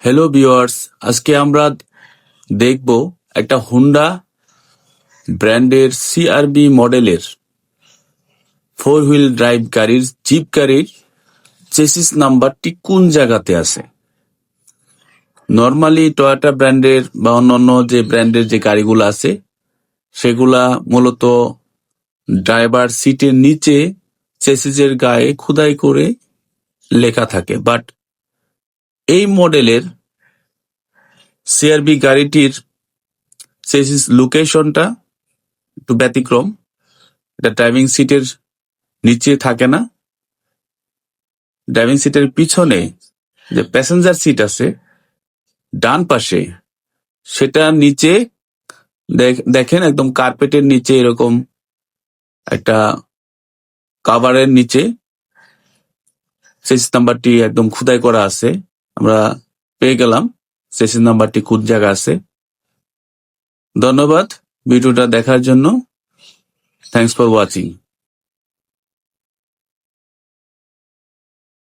Hello viewers, আজকে আমরা দেখব একটা হুন্ডা ব্র্যান্ডের সিআরবি মডেলের 4 হুইল ড্রাইভ গাড়ির জিপ গাড়ির চেসিস নাম্বারটি কোন জায়গাতে আছে। নর্মালি টয়োটা ব্র্যান্ডের বা অন্যান্য যে ব্র্যান্ডের যে গাড়িগুলো আছে সেগুলা মূলত ড্রাইভার সিটের নিচে চেসিসের গায়ে খোদাই করে লেখা থাকে, বাট এই মডেলের সিআরবি গাড়িটির চেসিস লোকেশনটা একটু ব্যতিক্রম। এটা ড্রাইভিং সিটের নিচে থাকে না, ড্রাইভিং সিটের পিছনে যে প্যাসেঞ্জার সিট আছে ডান পাশে, সেটা নিচে দেখেন একদম কার্পেটের নিচে এরকম একটা কাভারের নিচে চেসিস নাম্বারটি একদম খোদাই করা আছে। আমরা পেয়ে গেলাম চেসিস নাম্বারটি কোন জায়গা আছে। ধন্যবাদ ভিডিওটা দেখার জন্য। Thanks for watching.